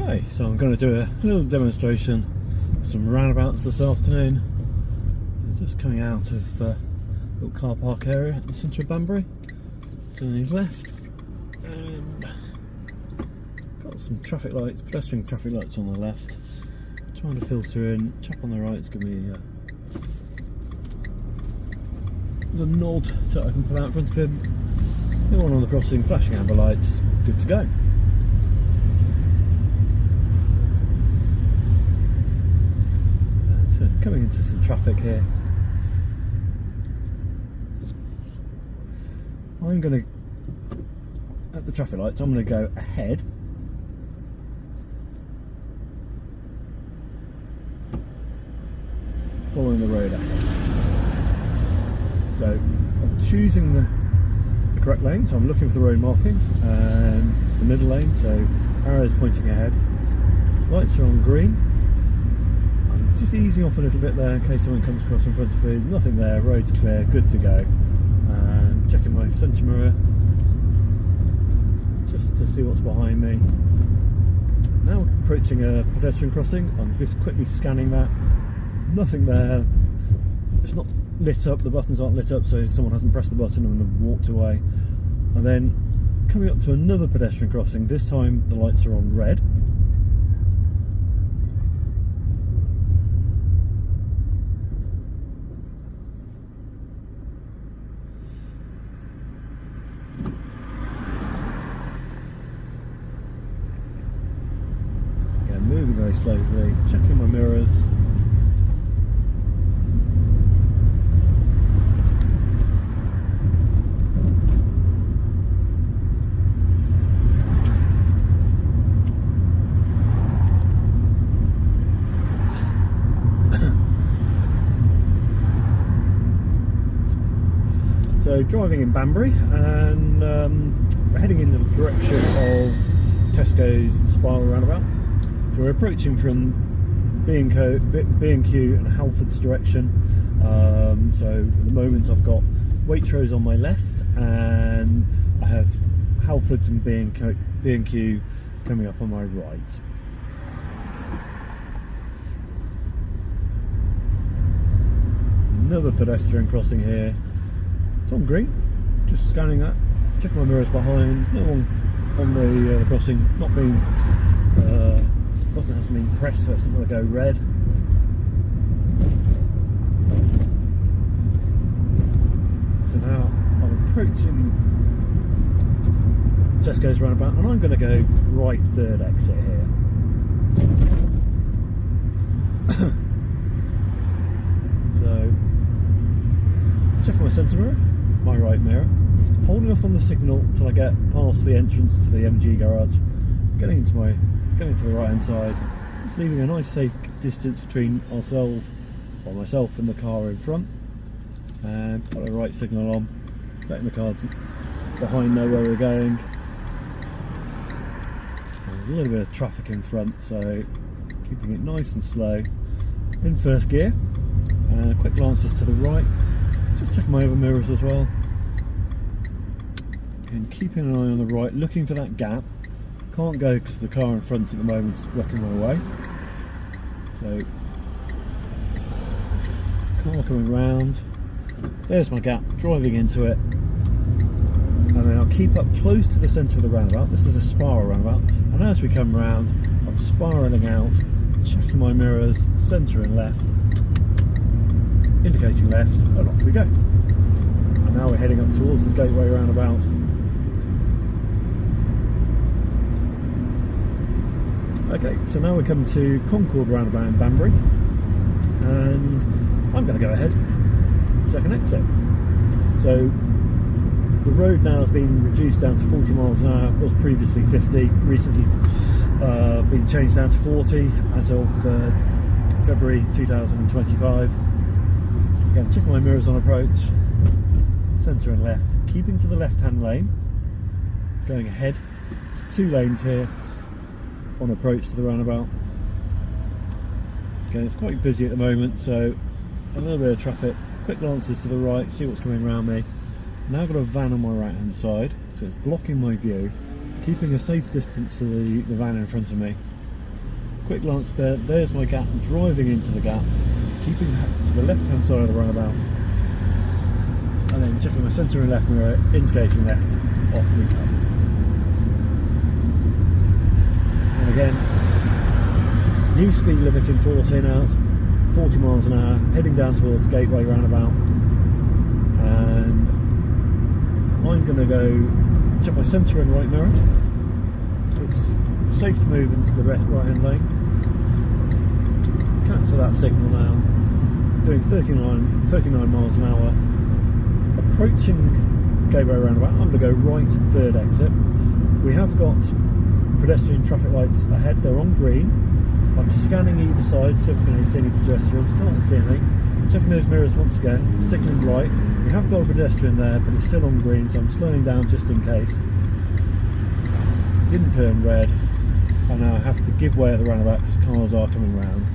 Okay, so I'm going to do a little demonstration of some roundabouts this afternoon. Just coming out of a little car park area in the centre of Banbury. Turning left, and got some traffic lights, pedestrian traffic lights on the left. Trying to filter in, chap on the right to give me the nod so I can pull out in front of him. The one on the crossing, flashing amber lights, good to go. So coming into some traffic here. I'm going to, at the traffic lights, I'm going to go ahead. Following the road ahead. So I'm choosing the correct lane, so I'm looking for the road markings, and it's the middle lane, so arrows pointing ahead. Lights are on green. I'm just easing off a little bit there in case someone comes across in front of me. Nothing there, road's clear, good to go. And checking my centre mirror just to see what's behind me. Now approaching a pedestrian crossing, I'm just quickly scanning that. Nothing there, it's not lit up, the buttons aren't lit up, so someone hasn't pressed the button and walked away. And then coming up to another pedestrian crossing, this time the lights are on red. Again, moving very slowly, checking my mirrors. So driving in Banbury, and we're heading in the direction of Tesco's spiral roundabout. So we're approaching from B&Q and Halford's direction. So at the moment I've got Waitrose on my left, and I have Halford's and B&Q coming up on my right. Another pedestrian crossing here. It's on green, just scanning that, checking my mirrors behind, no one on the crossing, not being, button hasn't been pressed, so it's not going to go red. So now I'm approaching Tesco's roundabout, and I'm going to go right third exit here. So, checking my centre mirror. My right mirror, holding off on the signal until I get past the entrance to the MG garage, getting to the right hand side, just leaving a nice safe distance between myself and the car in front, and put the right signal on, letting the car behind know where we're going. And a little bit of traffic in front, so keeping it nice and slow in first gear, and quick glances to the right. Just checking my other mirrors as well. And keeping an eye on the right, looking for that gap. Can't go because the car in front at the moment is blocking my way. So, car coming round. There's my gap, driving into it. And then I'll keep up close to the centre of the roundabout. This is a spiral roundabout. And as we come round, I'm spiralling out, checking my mirrors, centre and left. Indicating left, and off we go. And now we're heading up towards the gateway roundabout. Okay, so now we're coming to Concord roundabout in Banbury, and I'm going to go ahead, second exit. So the road now has been reduced down to 40 miles an hour, it was previously 50, recently been changed down to 40 as of February 2025. Again, checking my mirrors on approach, centre and left, keeping to the left hand lane, going ahead, there's two lanes here on approach to the roundabout. Again, it's quite busy at the moment, so a little bit of traffic, quick glances to the right, see what's coming around me. Now got a van on my right hand side, so it's blocking my view, keeping a safe distance to the van in front of me. quick glance there, there's my gap, driving into the gap, keeping to the left hand side of the roundabout, and then checking my centre and left mirror, indicating left, off we come. And again, new speed limit in 14 hours, 40 miles an hour, heading down towards Gateway roundabout, and I'm going to go check my centre and right mirror. It's safe to move into the right hand lane. Cancel that signal now. Doing 39 miles an hour. Approaching Gateway roundabout. I'm going to go right, third exit. We have got pedestrian traffic lights ahead. They're on green. I'm scanning either side, see if I can see any pedestrians. Can't see anything. Checking those mirrors once again. Signalling right. We have got a pedestrian there, but it's still on green, so I'm slowing down just in case. Didn't turn red, and now I have to give way at the roundabout because cars are coming round.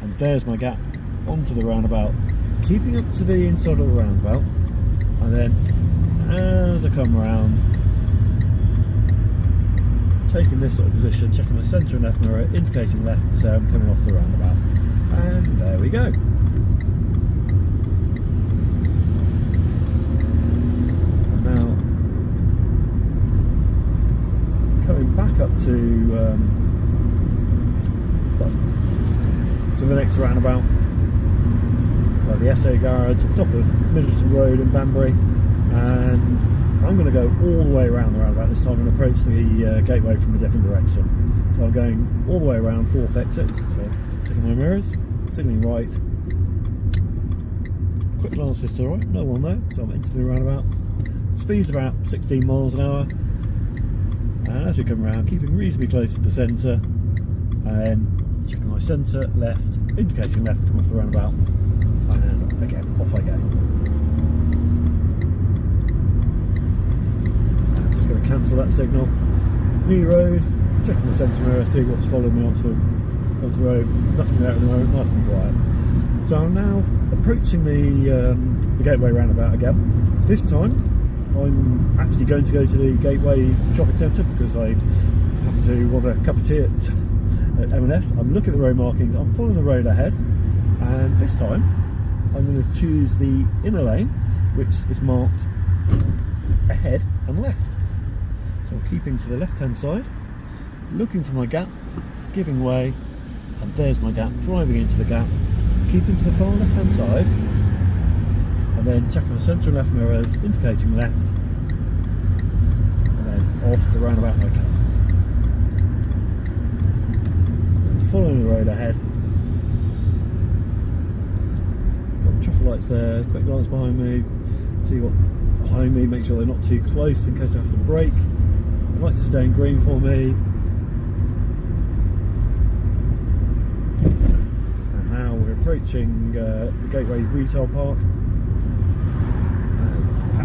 And there's my gap onto the roundabout, keeping up to the inside of the roundabout, and then as I come round, taking this sort of position, checking my centre and left mirror, indicating left to say I'm coming off the roundabout, and there we go. Coming back up to the next roundabout, the SA garage at the top of Middleton Road in Banbury, and I'm going to go all the way around the roundabout this time and approach the gateway from a different direction. So I'm going all the way around, fourth exit, so checking my mirrors, signalling right, quick glance to the right, no one there, so I'm into the roundabout. Speed's about 16 miles an hour. And as we come around, keeping reasonably close to the centre, and checking my centre, left, indicating left to come off the roundabout, and again, off I go. I'm just going to cancel that signal. New road, checking the centre mirror, see what's following me onto the road. Nothing there at the moment, nice and quiet. So I'm now approaching the Gateway roundabout again. This time, I'm actually going to go to the Gateway shopping centre because I happen to want a cup of tea at M&S. I'm looking at the road markings, I'm following the road ahead, and this time I'm going to choose the inner lane, which is marked ahead and left. So I'm keeping to the left hand side, looking for my gap, giving way, and there's my gap, driving into the gap, keeping to the far left hand side, and then checking the centre and left mirrors, indicating left, and then off the roundabout I come. And following the road ahead, got the traffic lights there, quick glance behind me, see what's behind me, make sure they're not too close in case I have to brake. The lights are staying green for me. And now we're approaching the Gateway Retail Park.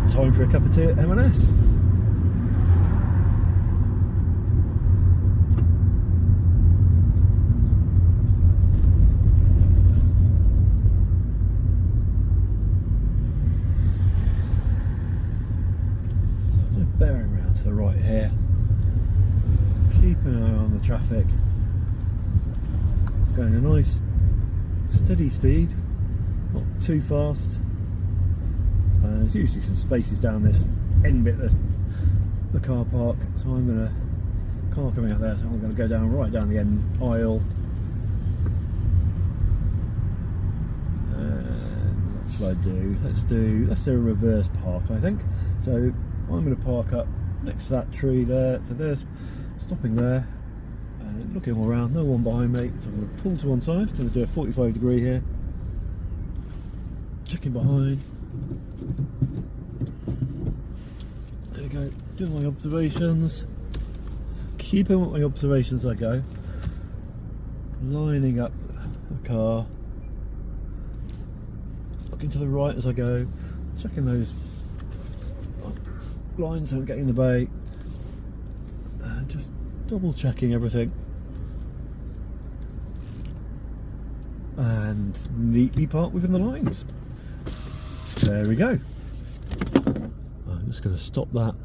Time for a cup of tea at M&S. So bearing round to the right here, keep an eye on the traffic, going a nice steady speed, not too fast. There's usually some spaces down this end bit of the car park, so I'm going to, car coming out there, so I'm going to go down right down the end aisle. And what shall I do? Let's do a reverse park, I think. So I'm going to park up next to that tree there. So there's stopping there, and looking all around, no one behind me. So I'm going to pull to one side. I'm going to do a 45 degree here. Checking behind. There we go, doing my observations, keeping with my observations as I go, lining up the car, looking to the right as I go, checking those lines so I'm getting the bay, just double checking everything, and neatly parked within the lines. There we go. I'm just going to stop that